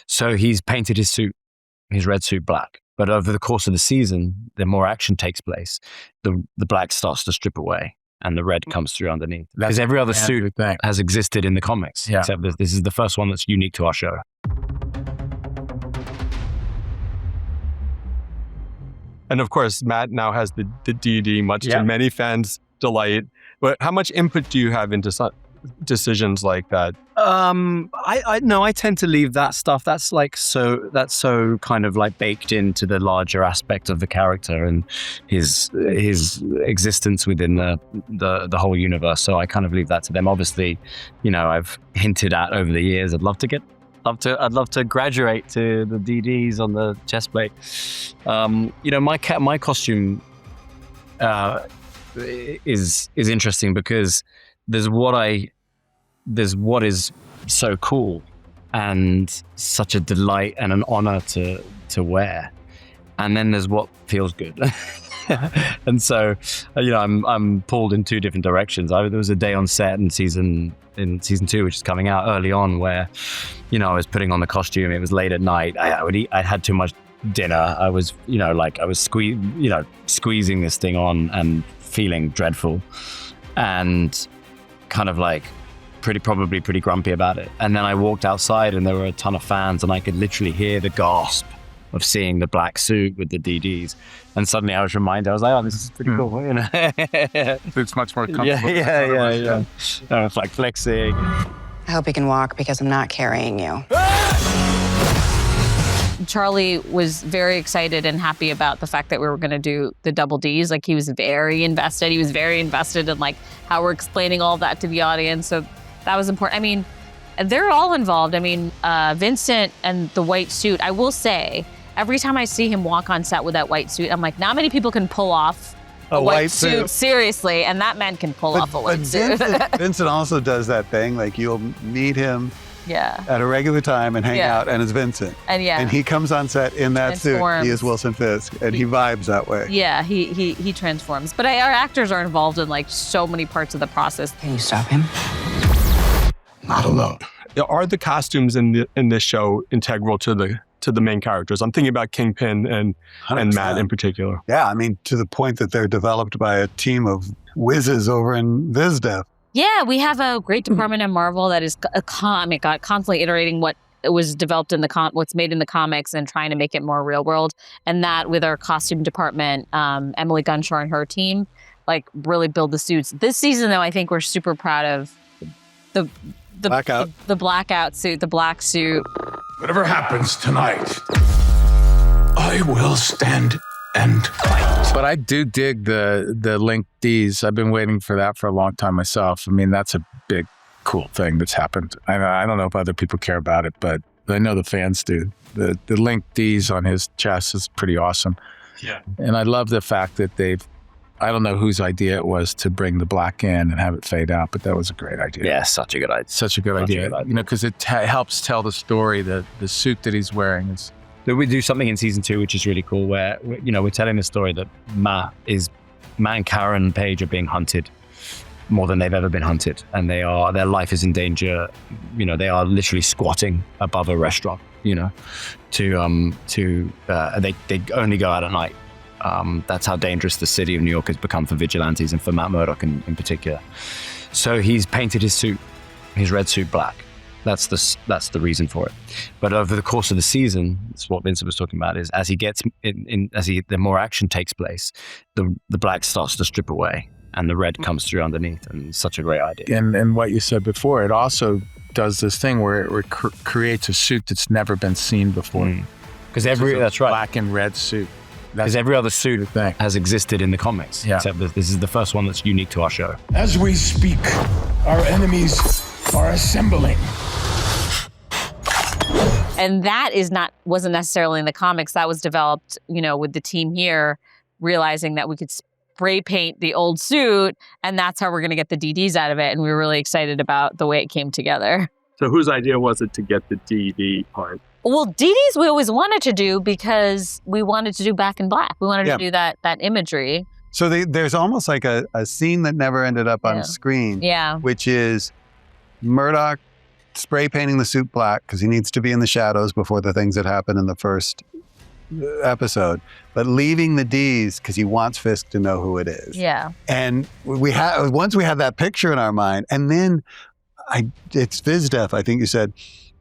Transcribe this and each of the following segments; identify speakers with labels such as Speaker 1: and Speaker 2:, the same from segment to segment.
Speaker 1: So he's painted his red suit black. But over the course of the season, the more action takes place, the black starts to strip away and the red comes through underneath. Because every other suit has existed in the comics, except this is the first one that's unique to our show.
Speaker 2: And of course, Matt now has the DD, much to many fans' delight. But how much input do you have into decisions like that?
Speaker 1: I tend to leave that stuff. That's so kind of like baked into the larger aspect of the character and his existence within the whole universe. So I kind of leave that to them. Obviously, I've hinted at over the years, I'd love to graduate to the DDs on the chest plate. My costume is interesting because there's what is so cool and such a delight and an honor to wear, and then there's what feels good. And so, I'm pulled in two different directions. There was a day on set in season 2, which is coming out early on, where, I was putting on the costume. It was late at night. I had too much dinner. I was, squeezing this thing on and feeling dreadful, and kind of like probably pretty grumpy about it. And then I walked outside, and there were a ton of fans, and I could literally hear the gasp of seeing the black suit with the DDs. And suddenly I was reminded, I was like, oh, this is pretty cool,
Speaker 3: It's much more comfortable.
Speaker 1: Yeah. I was like flexing.
Speaker 4: I hope you can walk because I'm not carrying you.
Speaker 5: Charlie was very excited and happy about the fact that we were going to do the double Ds. Like, he was very invested. He was very invested in like how we're explaining all of that to the audience. So that was important. I mean, they're all involved. I mean, Vincent and the white suit, I will say, every time I see him walk on set with that white suit, I'm like, not many people can pull off a white suit. Seriously. And that man can pull off a white suit.
Speaker 3: Vincent also does that thing. Like, you'll meet him at a regular time and hang out, and it's Vincent. And he comes on set in that suit. He is Wilson Fisk, and he vibes that way.
Speaker 5: Yeah, he transforms. But our actors are involved in like so many parts of the process.
Speaker 4: Can you stop him?
Speaker 6: Not alone.
Speaker 2: Are the costumes in this show integral to the main characters? I'm thinking about Kingpin and Matt in particular.
Speaker 3: Yeah, I mean, to the point that they're developed by a team of whizzes over in VizDev.
Speaker 5: Yeah, we have a great department at Marvel that is constantly iterating what was developed in what's made in the comics and trying to make it more real world. And that with our costume department, Emily Gunshore and her team, like, really build the suits. This season, though, I think we're super proud of the blackout suit, the black suit.
Speaker 6: Whatever happens tonight, I will stand and fight.
Speaker 7: But I do dig the linked Ds. I've been waiting for that for a long time myself. I mean, that's a big, cool thing that's happened. I don't know if other people care about it, but I know the fans do. The linked Ds on his chest is pretty awesome.
Speaker 2: Yeah.
Speaker 7: And I love the fact that I don't know whose idea it was to bring the black in and have it fade out, but that was a great idea.
Speaker 1: Yeah, such a good idea.
Speaker 7: Such a good idea. Because it helps tell the story. The suit that he's wearing is...
Speaker 1: We do something in season 2, which is really cool, where we're telling the story that Matt and Karen Page are being hunted more than they've ever been hunted, and their life is in danger. They are literally squatting above a restaurant. They only go out at night. That's how dangerous the city of New York has become for vigilantes and for Matt Murdock in particular. So he's painted his red suit black. That's the reason for it. But over the course of the season, that's what Vincent was talking about, is as he gets the more action takes place, the black starts to strip away and the red comes through underneath, and it's such a great idea.
Speaker 7: And what you said before, it also does this thing where it creates a suit that's never been seen before.
Speaker 1: Because that's right,
Speaker 7: black and red suit.
Speaker 1: Because every other suit has existed in the comics, except that this is the first one that's unique to our show.
Speaker 6: As we speak, our enemies are assembling.
Speaker 5: And that wasn't necessarily in the comics. That was developed, with the team here, realizing that we could spray paint the old suit, and that's how we're going to get the DDs out of it. And we were really excited about the way it came together.
Speaker 2: So whose idea was it to get the DD part?
Speaker 5: Well, DDs we always wanted to do because we wanted to do Back in Black. We wanted to do that imagery.
Speaker 3: So there's almost like a scene that never ended up on screen, which is Murdock spray painting the suit black because he needs to be in the shadows before the things that happen in the first episode, but leaving the D's because he wants Fisk to know who it is.
Speaker 5: Yeah.
Speaker 3: And once we had that picture in our mind, and then it's Vizdev, I think you said,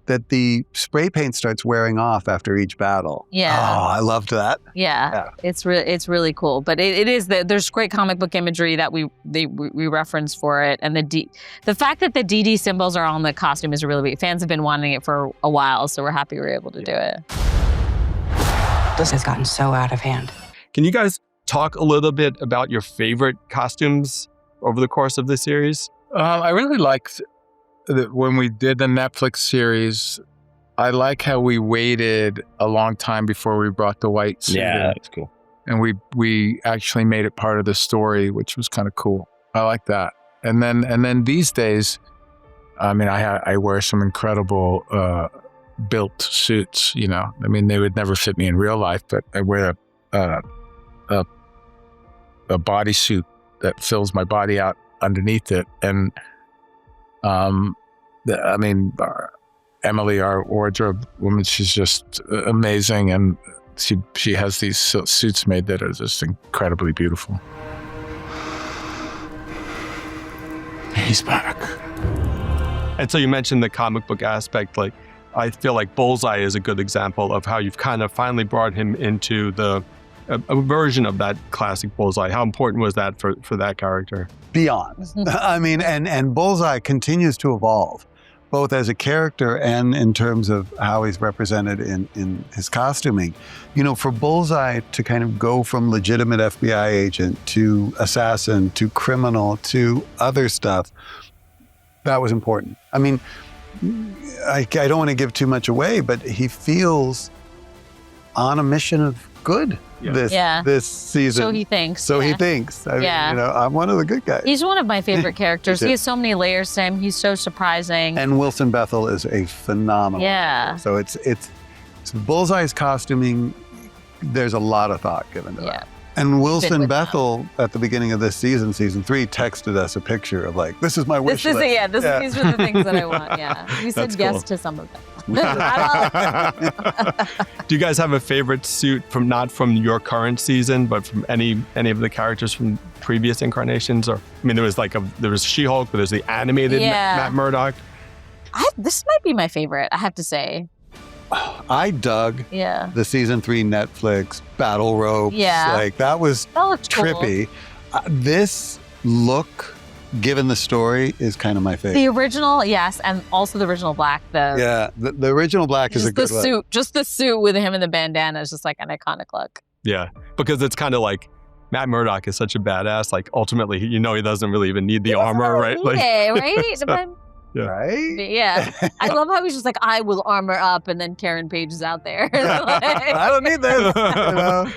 Speaker 3: that the spray paint starts wearing off after each battle.
Speaker 5: Yeah.
Speaker 3: Oh, I loved that.
Speaker 5: Yeah. It's really cool. But it is there's great comic book imagery that we reference for it, and the fact that the DD symbols are on the costume is really big. Fans have been wanting it for a while, so we're happy we're able to do it.
Speaker 4: This has gotten so out of hand.
Speaker 2: Can you guys talk a little bit about your favorite costumes over the course of the series?
Speaker 7: I really liked when we did the Netflix series. I like how we waited a long time before we brought the white suit in.
Speaker 1: That's cool.
Speaker 7: And we actually made it part of the story, which was kind of cool. I like that. And then these days, I mean, I wear some incredible built suits, you know. I mean, they would never fit me in real life, but I wear a bodysuit that fills my body out underneath it. And I mean, Emily, our wardrobe woman, she's just amazing, and she has these suits made that are just incredibly beautiful.
Speaker 6: He's back.
Speaker 2: And so you mentioned the comic book aspect. Like, I feel like Bullseye is a good example of how you've kind of finally brought him into a version of that classic Bullseye. How important was that for that character?
Speaker 3: Beyond. I mean, and Bullseye continues to evolve, both as a character and in terms of how he's represented in his costuming. You know, for Bullseye to kind of go from legitimate FBI agent to assassin to criminal to other stuff, that was important. I mean, I don't want to give too much away, but he feels on a mission of good this season.
Speaker 5: So he thinks.
Speaker 3: He thinks. I mean, you know, I'm one of the good guys.
Speaker 5: He's one of my favorite characters. He has so many layers to him. He's so surprising.
Speaker 3: And Wilson Bethel is a phenomenal.
Speaker 5: Yeah.
Speaker 3: So it's Bullseye's costuming. There's a lot of thought given to that. And Wilson Bethel, at the beginning of this season 3, texted us a picture of like, this is my wish list.
Speaker 5: These are the things that I want, We said yes to some of them.
Speaker 2: Do you guys have a favorite suit not from your current season, but from any of the characters from previous incarnations? Or, I mean, there was She-Hulk, but there's the animated Matt Murdock.
Speaker 5: This might be my favorite, I have to say.
Speaker 3: I dug the season 3 Netflix battle ropes.
Speaker 5: Yeah.
Speaker 3: Like that was trippy.
Speaker 5: Cool.
Speaker 3: This look, given the story, is kind of my favorite.
Speaker 5: The original, yes, and also the original black.
Speaker 3: The original black is a good look.
Speaker 5: Just the suit with him in the bandana is just like an iconic look.
Speaker 2: Yeah, because it's kind of like Matt Murdock is such a badass. Like ultimately, you know, he doesn't really even need the armor, right?
Speaker 5: Right?
Speaker 3: Right?
Speaker 5: Yeah. I love how he's just like, I will armor up, and then Karen Page is out there.
Speaker 3: I don't need this. You know?